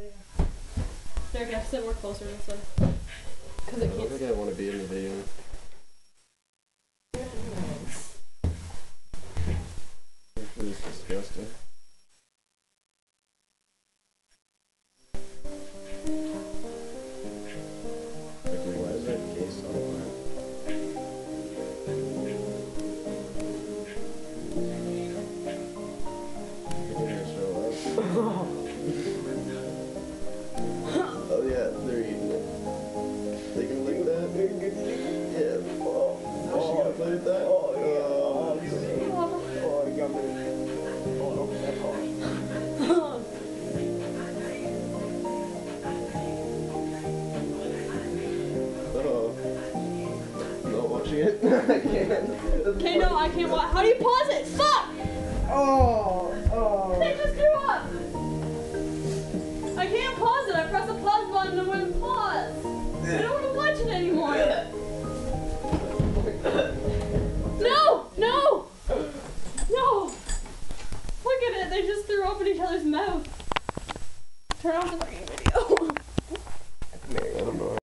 There, you have to sit more closer this way. Because it I can't. think I want to be in the video. This is disgusting. Why is that case on Oh yeah, they're eating it. They can lick that? Yeah. Oh, she gonna play with that? Oh, you got me. Oh, that's hard. Not watching it. I can't. Okay, no, I can't watch. How do you pause it? Fuck! Oh. They just grew up! I can't pause it. I press the pause button and it wouldn't pause. I don't want to watch it anymore. No! No! No! Look at it. They just threw up in each other's mouth. Turn off the fucking video.